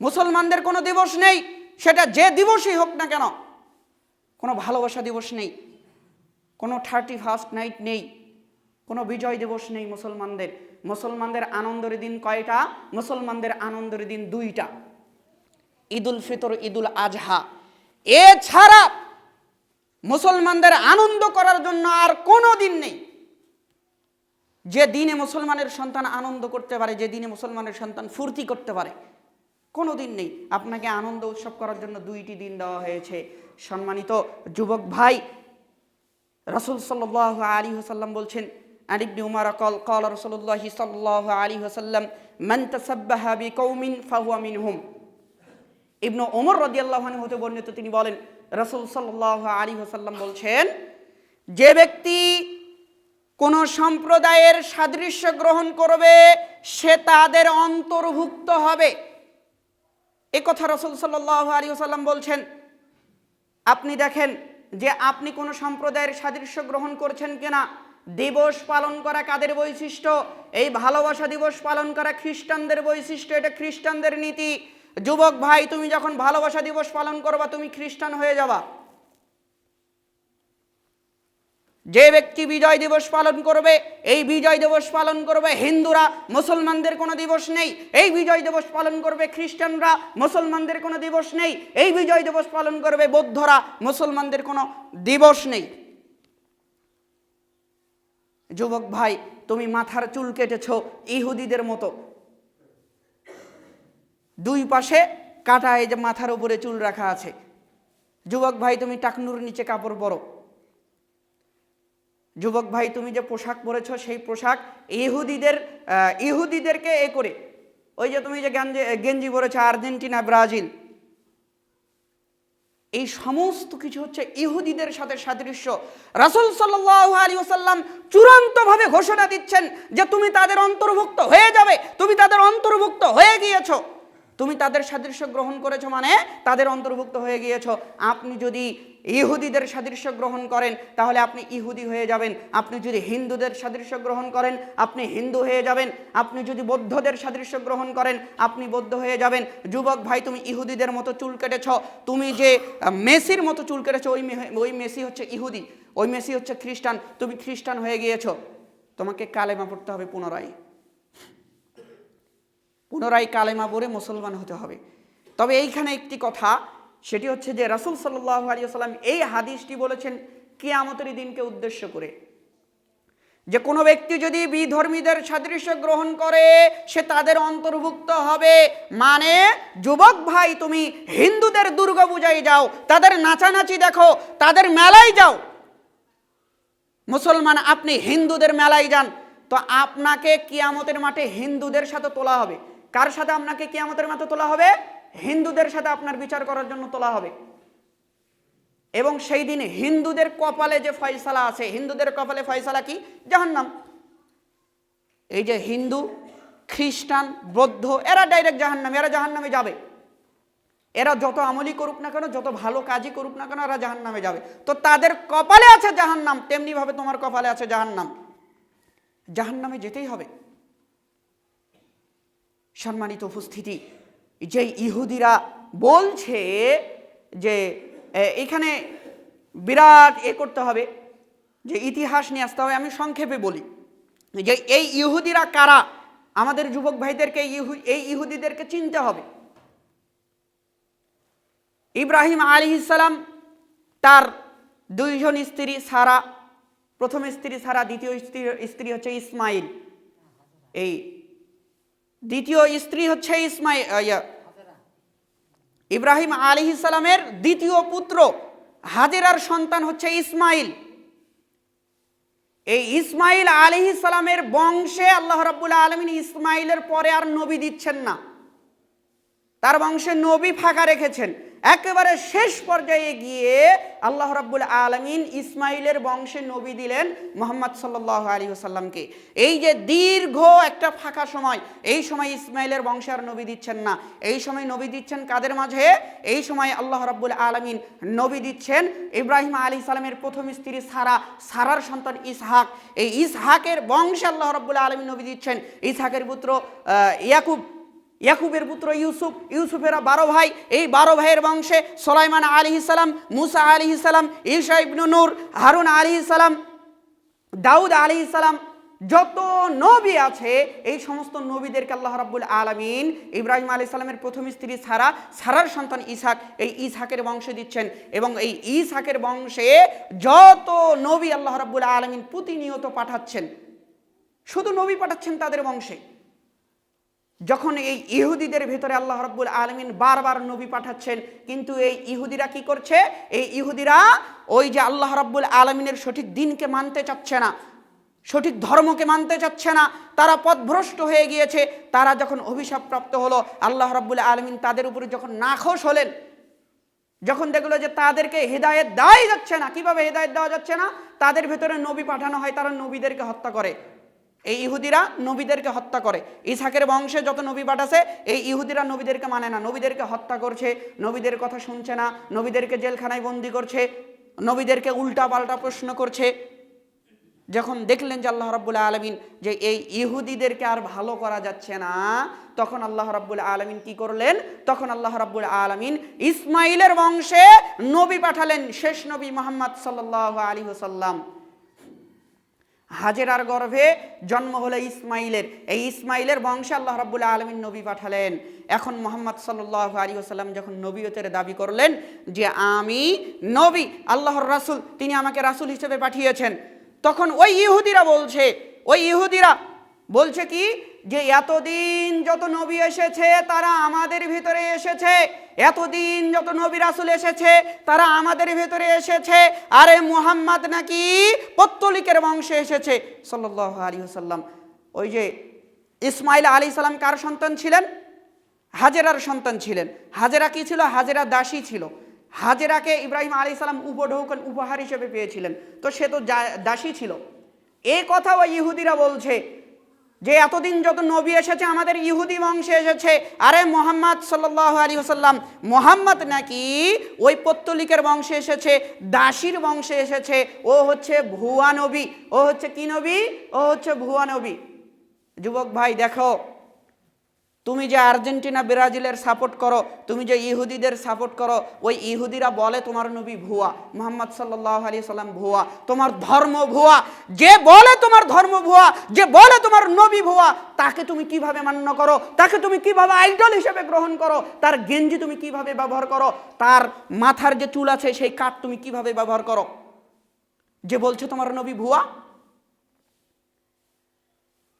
মুসলমানদের কোনো দিবস নেই, সেটা যে দিবসই হোক না কেন। কোনো ভালোবাসা দিবস নেই, কোনো 31 নাইট নেই, কোনো বিজয় দিবস নেই মুসলমানদের। মুসলমানদের আনন্দের দিন কয়টা? মুসলমানদের আনন্দের দিন 2টা, ঈদুল ফিতর, ঈদুল আজহা। এছাড়া মুসলমানদের আনন্দ করার জন্য আর কোনো দিন নেই। যে দিনে মুসলমানের সন্তান আনন্দ করতে পারে, যে দিনে মুসলমানের সন্তান ফুর্তি করতে পারে, কোনো দিন নেই। আপনাকে আনন্দ উৎসব করার জন্য 2টি দিন দেওয়া হয়েছে। সম্মানিত যুবক ভাই, রাসূল সাল্লাল্লাহু আলাইহি ওয়াসাল্লাম বলছেন, আন ইবনে উমর ক্বাল ক্বাল রাসূলুল্লাহ সাল্লাল্লাহু আলাইহি ওয়াসাল্লাম, মান তাসাব্বাহা বিকৌমিন ফাহুয়া মিনহুম। ইবনে ওমর রাদিয়াল্লাহু আনহু হতে বর্ণিত, তিনি বলেন, রাসূল সাল্লাল্লাহু আলাইহি ওয়াসাল্লাম বলছেন, যে ব্যক্তি কোন সম্প্রদায়ের সাদৃশ্য গ্রহণ করবে সে তাদের অন্তর্ভুক্ত হবে। এ কথা রাসূল সাল্লাল্লাহু আলাইহি ওয়াসাল্লাম বলছেন। আপনি দেখেন যে আপনি কোন সম্প্রদায়ের সাদৃশ্য গ্রহণ করছেন কিনা। দিবস পালন করা কাদের বৈশিষ্ট্য? এই ভালোবাসা দিবস পালন করা খ্রিস্টানদের বৈশিষ্ট্য, এটা খ্রিস্টানদের নীতি। যুবক ভাই, তুমি যখন ভালোবাসা দিবস পালন করবা, তুমি খ্রিস্টান হয়ে যাবা। যে ব্যক্তি বিজয় দিবস পালন করবে, এই বিজয় দিবস পালন করবে হিন্দুরা, মুসলমানদের কোনো দিবস নেই। এই বিজয় দিবস পালন করবে খ্রিস্টানরা, মুসলমানদের কোনো দিবস নেই। এই বিজয় দিবস পালন করবে বৌদ্ধরা, মুসলমানদের কোনো দিবস নেই। যুবক ভাই, তুমি মাথার চুল কেটেছ ইহুদিদের মতো, 2 পাশে কাটা, এই যে মাথার উপরে চুল রাখা আছে। যুবক ভাই, তুমি টাকনুর নিচে কাপড় পরো। যুবক ভাই, তুমি যে পোশাক পরেছ সেই পোশাক ইহুদিদেরকে এ করে, ওই যে তুমি যে গেঞ্জি পরেছ আর্জেন্টিনা, ব্রাজিল, এই সমস্ত কিছু হচ্ছে ইহুদিদের সাথে সাদৃশ্য। রাসূল সাল্লাল্লাহু আলাইহি ওয়াসাল্লাম চূড়ান্তভাবে ঘোষণা দিচ্ছেন যে তুমি তাদের অন্তর্ভুক্ত হয়ে যাবে, তুমি তাদের অন্তর্ভুক্ত হয়ে গিয়েছো। তুমি তাদের সাদৃশ্য গ্রহণ করেছো মানে তাদের অন্তর্ভুক্ত হয়ে গিয়েছো। আপনি যদি ইহুদিদের সাদৃশ্য গ্রহণ করেন তাহলে আপনি ইহুদি হয়ে যাবেন। আপনি যদি হিন্দুদের সাদৃশ্য গ্রহণ করেন আপনি হিন্দু হয়ে যাবেন। আপনি যদি বৌদ্ধদের সাদৃশ্য গ্রহণ করেন আপনি বৌদ্ধ হয়ে যাবেন। যুবক ভাই, তুমি ইহুদিদের মতো চুল কেটেছ, তুমি যে মেসির মতো চুল কেটেছ, ওই মেসি হচ্ছে ইহুদি, ওই মেসি হচ্ছে খ্রিস্টান, তুমি খ্রিস্টান হয়ে গিয়েছো। তোমাকে কালেমা পড়তে হবে, পুনরায় কালেমা পড়ে মুসলমান হতে হবে। তবে এইখানে একটি কথা, সেটি হচ্ছে যে রাসূল সাল্লাল্লাহু আলাইহি ওয়াসাল্লাম এই হাদিসটি বলেছেন কিয়ামতের দিনকে উদ্দেশ্য করে, যে কোনো ব্যক্তি যদি বিধর্মীদের সাদৃশ্য গ্রহণ করে সে তাদের অন্তর্ভুক্ত হবে। মানে যুবক ভাই, তুমি হিন্দুদের দুর্গাপূজায় যাও, তাদের নাচানাচি দেখো, তাদের মেলায় যাও। মুসলমান আপনি হিন্দুদের মেলায় যান, তো আপনাকে কিয়ামতের মাঠে হিন্দুদের সাথে তোলা হবে। কার সাথে আপনাকে কিয়ামতের মাঠে তোলা হবে? হিন্দুদের সাথে আপনার বিচার করার জন্য তোলা হবে। এবং সেই দিন হিন্দুদের কপালে যে ফয়সালা আছে, হিন্দুদের কপালে ফয়সালা কি? জাহান্নাম। এই যে হিন্দু, খ্রিস্টান, বৌদ্ধ, এরা ডাইরেক্ট জাহান্নামে, এরা জাহান্নামে যাবে। এরা যত আমলি করুক না কেন, যত ভালো কাজই করুক না কেন, এরা জাহান্নামে যাবে। তো তাদের কপালে আছে জাহান্নাম, তেমনি ভাবে তোমার কপালে আছে জাহান্নাম। জাহান্নামে যেতেই হবে। সম্মানিত উপস্থিতি, যে ইহুদিরা বলছে যে এখানে বিরাট করতে হবে, যে ইতিহাস নিয়ে আসতে হবে। আমি সংক্ষেপে বলি যে এই ইহুদিরা কারা। আমাদের যুবক ভাইদেরকে এই ইহুদিদেরকে চিনতে হবে। ইব্রাহিম আলাইহিস সালাম তার দুইজন স্ত্রী সারা, প্রথম স্ত্রী সারা, দ্বিতীয় স্ত্রী হচ্ছে ইসমাইল। এই দ্বিতীয় স্ত্রী হচ্ছে ইব্রাহিম আলাইহিস সালামের দ্বিতীয় পুত্র হাজেরার সন্তান হচ্ছে ইসমাইল। এই ইসমাইল আলাইহিস সালামের বংশে আল্লাহ রাব্বুল আলামিন ইসমাইলের পরে আর নবী দিচ্ছেন না, তার বংশে নবী ফাঁকা রেখেছেন। একেবারে শেষ পর্যায়ে গিয়ে আল্লাহ রাব্বুল আলামিন ইসমাইলের বংশে নবী দিলেন মুহাম্মদ সাল্লাল্লাহু আলাইহি ওয়াসাল্লামকে। এই যে দীর্ঘ একটা ফাঁকা সময়, এই সময় ইসমাইলের বংশে আর নবী দিচ্ছেন না। এই সময় নবী দিচ্ছেন কাদের মাঝে? এই সময় আল্লাহ রাব্বুল আলামিন নবী দিচ্ছেন ইব্রাহিম আলাইহিস সালামের প্রথম স্ত্রী সারা, সারার সন্তান ইসহাক। এই ইসহাকের বংশে আল্লাহ রাব্বুল আলামিন নবী দিচ্ছেন। ইসহাকের পুত্র ইয়াকুব, ইয়াকুবের পুত্র ইউসুফ, ইউসুফেরা 12 ভাই। এই 12 ভাইয়ের বংশে সুলাইমান আলাইহিস সালাম, মুসা আলাইহিস সালাম, ঈসা ইবনে নূর, হারুন আলাইহিস সালাম, দাউদ আলাইহিস সালাম, যত নবী আছে এই সমস্ত নবীদেরকে আল্লাহ রাব্বুল আলামিন ইব্রাহিম আলাইহিস সালামের প্রথম স্ত্রী সারা, সারার সন্তান ইসহাক, এই ইসহাকের বংশে দিচ্ছেন। এবং এই ইসহাকের বংশে যত নবী আল্লাহ রাব্বুল আলামিন প্রতিনিয়ত পাঠাচ্ছেন, শুধু নবী পাঠাচ্ছেন তাদের বংশে। যখন এই ইহুদিদের ভেতরে আল্লাহ রাব্বুল আলামিন বারবার নবী পাঠাচ্ছেন, কিন্তু এই ইহুদিরা কি করছে? এই ইহুদিরা ওই যে আল্লাহ রাব্বুল আলামিনের সঠিক দিনকে মানতে চাচ্ছে না, সঠিক ধর্মকে মানতে চাচ্ছে না, তারা পথভ্রষ্ট হয়ে গিয়েছে। তারা যখন অভিশাপ প্রাপ্ত হলো, আল্লাহ রাব্বুল আলামিন তাদের উপরে যখন নাখোশ হলেন, যখন দেখলো যে তাদেরকে হেদায়েত দেওয়াই যাচ্ছে না। কিভাবে হেদায়েত দেওয়া যাচ্ছে না? তাদের ভেতরে নবী পাঠানো হয়, তারা নবীদেরকে হত্যা করে। এই ইহুদিরা নবীদেরকে হত্যা করে। ইসহাকের বংশে যত নবী পাঠাছে, এই ইহুদিরা নবীদেরকে মানে না, নবীদেরকে হত্যা করছে, নবীদের কথা শুনছে না, নবীদেরকে জেলখানায় বন্দি করছে, নবীদেরকে উল্টা পাল্টা প্রশ্ন করছে। যখন দেখলেন যে আল্লাহ রাব্বুল আলামিন যে এই ইহুদিদেরকে আর ভালো করা যাচ্ছে না, তখন আল্লাহ রাব্বুল আলামিন কি করলেন? তখন আল্লাহ রাব্বুল আলামিন ইসমাইলের বংশে নবী পাঠালেন, শেষ নবী মুহাম্মদ সাল্লাল্লাহু আলাইহি ওয়াসাল্লাম। হাজেরার গর্ভে জন্ম হলো ইসমাইলের। এই ইসমাইলের বংশে আল্লাহ রাব্বুল আলামিন নবী পাঠালেন। এখন মুহাম্মদ সাল্লাল্লাহু আলাইহি ওয়াসাল্লাম যখন নবীয়তের দাবি করলেন যে আমি নবী, আল্লাহর রাসূল, তিনি আমাকে রাসূল হিসেবে পাঠিয়েছেন, তখন ওই ইহুদিরা বলছে কি? যে এতদিন যত নবী এসেছে তারা আমাদের ভিতরে এসেছে, এতদিন যত নবী রাসূল এসেছে তারা আমাদের ভিতরে এসেছে, আরে মুহাম্মদ নাকি পত্তলিকের বংশে এসেছে সাল্লাল্লাহু আলাইহি ওয়াসাল্লাম। ওই যে ইসমাইল আলাইহিস সালাম কার সন্তান ছিলেন? হাজেরার সন্তান ছিলেন। হাজেরা কি ছিল? হাজেরা দাসী ছিল। হাজেরাকে ইব্রাহিম আলাইহিস সালাম উপহার হিসেবে পেয়েছিলেন, তো সে তো দাসী ছিল। এই কথা ওই ইহুদিরা বলছে যে এতদিন যত নবী এসেছে আমাদের ইহুদি বংশে এসেছে, আরে মুহাম্মদ সাল্লাল্লাহু আলাইহি ওয়াসাল্লাম, মুহাম্মদ নাকি ওই পত্তলিকের বংশে এসেছে, দাসীর বংশে এসেছে, ও হচ্ছে ভুয়া নবী। ও হচ্ছে কি নবী? ও হচ্ছে ভুয়া নবী। যুবক ভাই দেখো, তুমি যে আর্জেন্টিনা ব্রাজিলের সাপোর্ট করো, তুমি যে ইহুদিদের সাপোর্ট করো, ওই ইহুদিরা বলে তোমার নবী ভুয়া, মুহাম্মদ সাল্লাল্লাহু আলাইহি সাল্লাম ভুয়া, তোমার ধর্ম ভুয়া। যে বলে তোমার ধর্ম ভুয়া, যে বলে তোমার নবী ভুয়া, তাকে তুমি কিভাবে মান্য করো? তাকে তুমি কিভাবে আইডল হিসেবে গ্রহণ করো? তার গেঞ্জি তুমি কিভাবে ব্যবহার করো? তার মাথার যে চুল আছে সেই কাট তুমি কিভাবে ব্যবহার করো? যে বলছে তোমার নবী ভুয়া।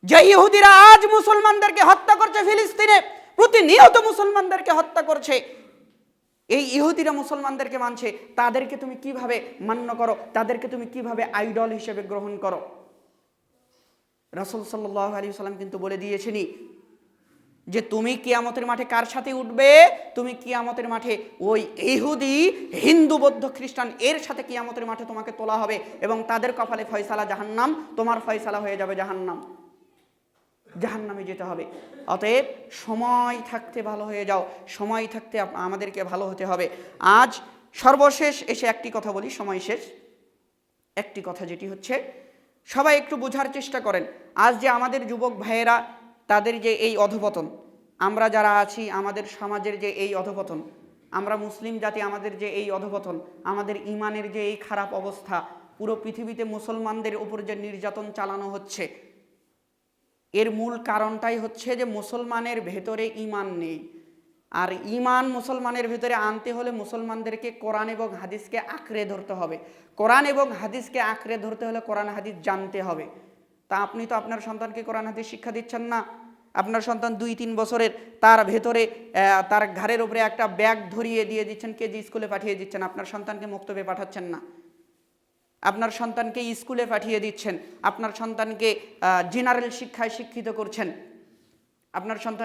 যে ইহুদিরা আজ মুসলমানদেরকে হত্যা করছে, ফিলিস্তিনে প্রতিনিয়ত মুসলমানদেরকে হত্যা করছে, এই ইহুদিরা মুসলমানদেরকে মানছে, তাদেরকে তুমি কিভাবে মান্য করো? তাদেরকে তুমি কিভাবে আইডল হিসেবে গ্রহণ করো? রাসূল সাল্লাল্লাহু আলাইহি ওয়াসাল্লাম কিন্তু বলে দিয়েছেনই যে তুমি কিয়ামতের মাঠে কার সাথে উঠবে? তুমি কিয়ামতের মাঠে ওই ইহুদি, হিন্দু, বৌদ্ধ, খ্রিস্টান এর সাথে কিয়ামতের মাঠে তোমাকে তোলা হবে এবং তাদের কপালে ফয়সালা জাহান্নাম, তোমার ফয়সালা হয়ে যাবে জাহান্নাম। জাহান্নামে যেতে হবে। অতএব সময় থাকতে ভালো হয়ে যাও, সময় থাকতে আমাদেরকে ভালো হতে হবে। আজ সর্বশেষ এসে একটি কথা বলি, সময় শেষ। একটি কথা যেটি হচ্ছে, সবাই একটু বোঝার চেষ্টা করেন, আজ যে আমাদের যুবক ভাইয়েরা তাদের যে এই অধঃপতন, আমরা যারা আছি আমাদের সমাজের যে এই অধঃপতন, আমরা মুসলিম জাতি আমাদের যে এই অধঃপতন, আমাদের ইমানের যে এই খারাপ অবস্থা, পুরো পৃথিবীতে মুসলমানদের উপর যে নির্যাতন চালানো হচ্ছে, এর মূল কারণটাই হচ্ছে যে মুসলমানের ভেতরে ঈমান নেই। আর ঈমান মুসলমানের ভেতরে আনতে হলে মুসলমানদেরকে কোরআন এবং হাদিসকে আঁকড়ে ধরতে হবে। কোরআন এবং হাদিসকে আঁকড়ে ধরতে হলে কোরআন হাদিস জানতে হবে। তা আপনি তো আপনার সন্তানকে কোরআন হাদিস শিক্ষা দিচ্ছেন না। আপনার সন্তান 2-3 বছরের, তার ভেতরে তার ঘাড়ের উপরে একটা ব্যাগ ধরিয়ে দিয়ে দিচ্ছেন, কেজি স্কুলে পাঠিয়ে দিচ্ছেন, আপনার সন্তানকে মক্তবে পাঠাচ্ছেন না। আপনার সন্তানকে স্কুলে পাঠিয়ে দিচ্ছেন, আপনার সন্তানকে জেনারেল শিক্ষায় শিক্ষিত করছেন, আপনার সন্তান